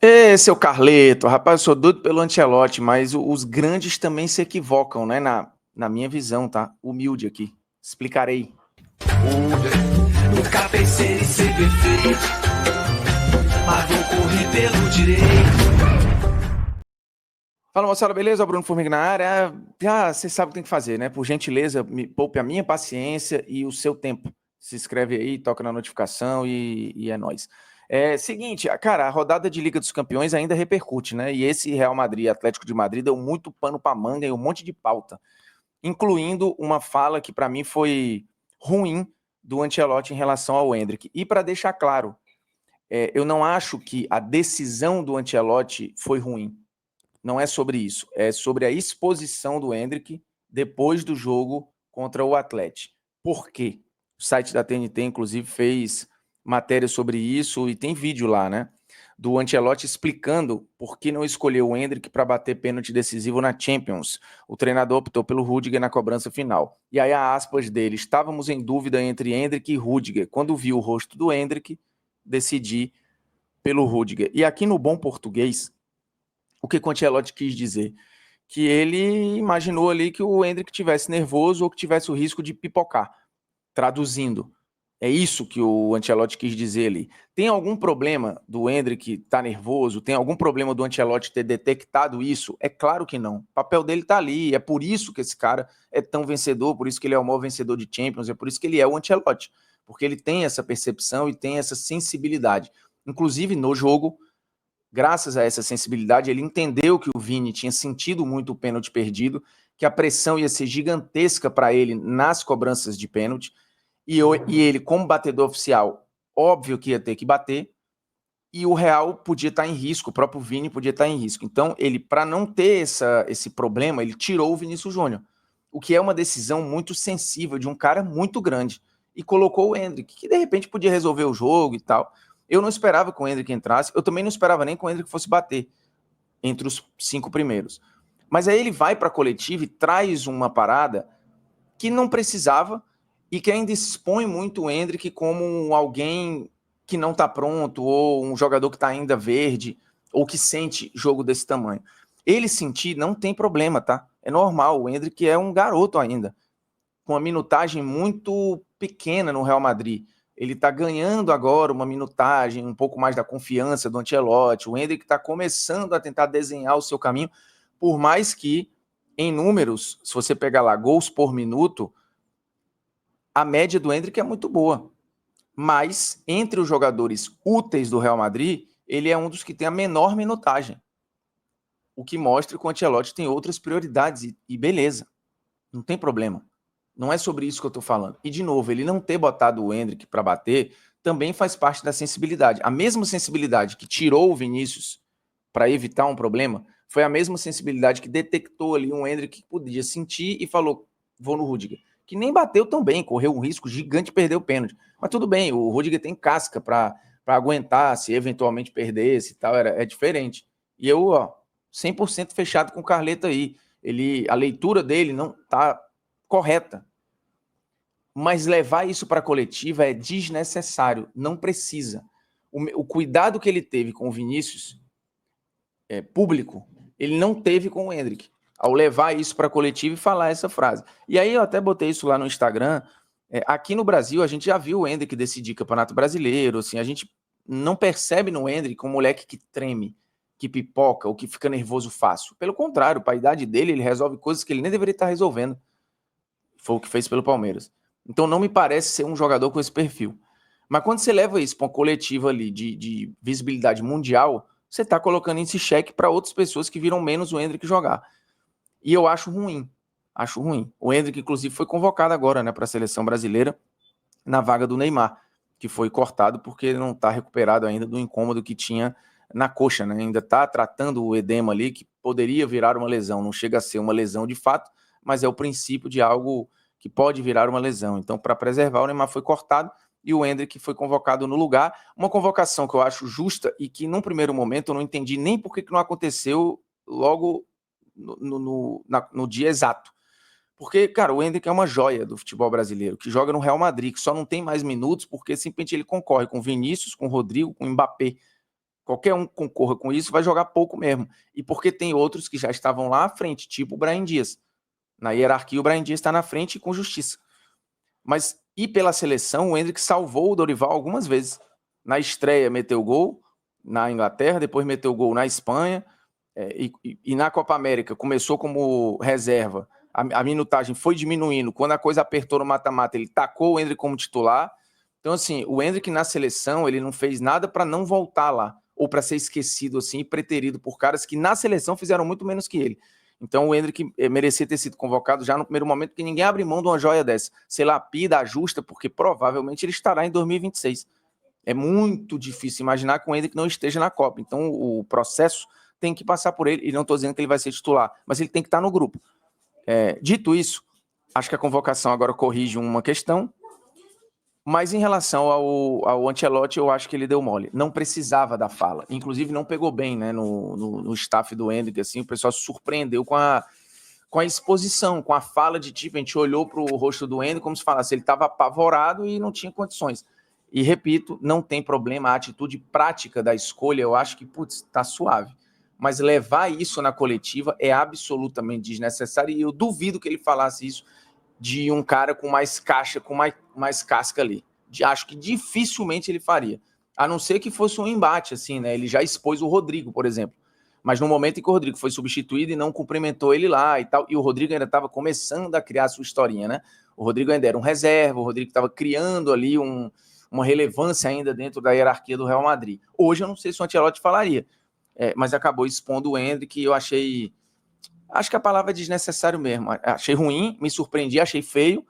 Ê, seu Carleto, rapaz, eu sou doido pelo Ancelotti, mas os grandes também se equivocam, né? Na minha visão, tá? Humilde aqui. Explicarei. Nunca pensei em ser perfeito, mas vou correr pelo direito. Fala, moçada, beleza? Bruno Formiga na área. Você sabe o que tem que fazer, né? Por gentileza, me poupe a minha paciência e o seu tempo. Se inscreve aí, toca na notificação e é nóis. Seguinte, cara, a rodada de Liga dos Campeões ainda repercute, né? E esse Real Madrid, Atlético de Madrid, deu muito pano pra manga e um monte de pauta, incluindo uma fala que para mim foi ruim do Ancelotti em relação ao Endrick. E para deixar claro, eu não acho que a decisão do Ancelotti foi ruim. Não é sobre isso. É sobre a exposição do Endrick depois do jogo contra o Atlético. Por quê? O site da TNT, inclusive, fez matéria sobre isso e tem vídeo lá, né? Do Ancelotti explicando por que não escolheu o Endrick para bater pênalti decisivo na Champions. O treinador optou pelo Rudiger na cobrança final. E aí a aspas dele: estávamos em dúvida entre Endrick e Rudiger. Quando vi o rosto do Endrick, decidi pelo Rudiger. E aqui no bom português, o que o Ancelotti quis dizer? Que ele imaginou ali que o Endrick tivesse nervoso ou que tivesse o risco de pipocar. Traduzindo, é isso que o Ancelotti quis dizer ali. Tem algum problema do Endrick estar nervoso? Tem algum problema do Ancelotti ter detectado isso? É claro que não. O papel dele está ali. É por isso que esse cara é tão vencedor, por isso que ele é o maior vencedor de Champions, é por isso que ele é o Ancelotti. Porque ele tem essa percepção e tem essa sensibilidade. Inclusive, no jogo, graças a essa sensibilidade, ele entendeu que o Vini tinha sentido muito o pênalti perdido, que a pressão ia ser gigantesca para ele nas cobranças de pênalti, e ele, como batedor oficial, óbvio que ia ter que bater, e o Real podia estar em risco, o próprio Vini podia estar em risco. Então, ele, para não ter esse problema, ele tirou o Vinícius Júnior, o que é uma decisão muito sensível de um cara muito grande, e colocou o Endrick, que de repente podia resolver o jogo e tal. Eu não esperava que o Endrick entrasse, eu também não esperava nem que o Endrick fosse bater entre os 5 primeiros. Mas aí ele vai para a coletiva e traz uma parada que não precisava e que ainda expõe muito o Endrick como alguém que não está pronto, ou um jogador que está ainda verde, ou que sente jogo desse tamanho. Ele sentir não tem problema, tá? É normal, o Endrick é um garoto ainda, com uma minutagem muito pequena no Real Madrid. Ele está ganhando agora uma minutagem, um pouco mais da confiança do Ancelotti. O Endrick está começando a tentar desenhar o seu caminho, por mais que, em números, se você pegar lá gols por minuto, a média do Endrick é muito boa. Mas, entre os jogadores úteis do Real Madrid, ele é um dos que tem a menor minutagem. O que mostra que o Ancelotti tem outras prioridades e beleza. Não tem problema. Não é sobre isso que eu estou falando. E, de novo, ele não ter botado o Endrick para bater também faz parte da sensibilidade. A mesma sensibilidade que tirou o Vinícius para evitar um problema foi a mesma sensibilidade que detectou ali um Endrick que podia sentir e falou: vou no Rudiger. Que nem bateu tão bem, correu um risco gigante de perder o pênalti. Mas tudo bem, o Rudiger tem casca para aguentar se eventualmente perdesse e tal, é diferente. E eu, 100% fechado com o Carleto aí. A leitura dele não tá correta. Mas levar isso para a coletiva é desnecessário, não precisa. O cuidado que ele teve com o Vinícius público, ele não teve com o Endrick, ao levar isso para a coletiva e falar essa frase. E aí eu até botei isso lá no Instagram. Aqui no Brasil, a gente já viu o Endrick decidir Campeonato Brasileiro, assim, a gente não percebe no Endrick um moleque que treme, que pipoca ou que fica nervoso fácil. Pelo contrário, para a idade dele, ele resolve coisas que ele nem deveria estar resolvendo. Foi o que fez pelo Palmeiras. Então não me parece ser um jogador com esse perfil. Mas quando você leva isso para uma coletiva ali de visibilidade mundial, você está colocando esse cheque para outras pessoas que viram menos o Endrick jogar. E eu acho ruim. Acho ruim. O Endrick, inclusive, foi convocado agora, né, para a seleção brasileira na vaga do Neymar, que foi cortado porque ele não está recuperado ainda do incômodo que tinha na coxa, né? Ainda está tratando o edema ali, que poderia virar uma lesão. Não chega a ser uma lesão de fato, mas é o princípio de algo que pode virar uma lesão. Então, para preservar, o Neymar foi cortado e o Endrick foi convocado no lugar. Uma convocação que eu acho justa e que, num primeiro momento, eu não entendi nem por que não aconteceu logo no dia exato. Porque, cara, o Endrick é uma joia do futebol brasileiro, que joga no Real Madrid, que só não tem mais minutos porque simplesmente ele concorre com Vinícius, com Rodrigo, com Mbappé. qualquer um que concorra com isso vai jogar pouco mesmo. E porque tem outros que já estavam lá à frente, tipo o Brahim Dias. Na hierarquia, o Brahim Dias está na frente e com justiça. Mas, e pela seleção, o Endrick salvou o Dorival algumas vezes. Na estreia, meteu gol na Inglaterra, depois meteu gol na Espanha, e na Copa América começou como reserva. A minutagem foi diminuindo. Quando a coisa apertou no mata-mata, ele tacou o Endrick como titular. Então, assim, o Endrick na seleção, ele não fez nada para não voltar lá, ou para ser esquecido, assim, e preterido por caras que na seleção fizeram muito menos que ele. Então, o Endrick merecia ter sido convocado já no primeiro momento, porque ninguém abre mão de uma joia dessa. Sei lá, lapida, ajusta, porque provavelmente ele estará em 2026. É muito difícil imaginar que o Endrick não esteja na Copa. Então, o processo tem que passar por ele, e não estou dizendo que ele vai ser titular, mas ele tem que estar no grupo. Dito isso, acho que a convocação agora corrige uma questão, mas em relação ao Ancelotti, eu acho que ele deu mole. Não precisava da fala. Inclusive, não pegou bem, né, no staff do Endrick, assim, o pessoal se surpreendeu com a exposição, com a fala de tipo, a gente olhou para o rosto do Endrick como se falasse, ele estava apavorado e não tinha condições. E repito, não tem problema, a atitude prática da escolha, eu acho que, putz, tá suave. Mas levar isso na coletiva é absolutamente desnecessário, e eu duvido que ele falasse isso de um cara com mais caixa, com mais casca ali. Acho que dificilmente ele faria. A não ser que fosse um embate, assim, né? Ele já expôs o Rodrigo, por exemplo. Mas no momento em que o Rodrigo foi substituído e não cumprimentou ele lá e tal, e o Rodrigo ainda estava começando a criar a sua historinha, né? O Rodrigo ainda era um reserva, o Rodrigo estava criando ali uma relevância ainda dentro da hierarquia do Real Madrid. Hoje eu não sei se o Ancelotti falaria, mas acabou expondo o Endrick, que eu achei... Acho que a palavra é desnecessário mesmo. Achei ruim, me surpreendi, achei feio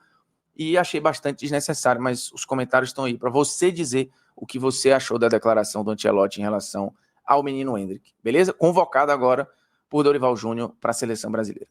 e achei bastante desnecessário, mas os comentários estão aí para você dizer o que você achou da declaração do Ancelotti em relação ao menino Endrick, beleza? Convocado agora por Dorival Júnior para a seleção brasileira.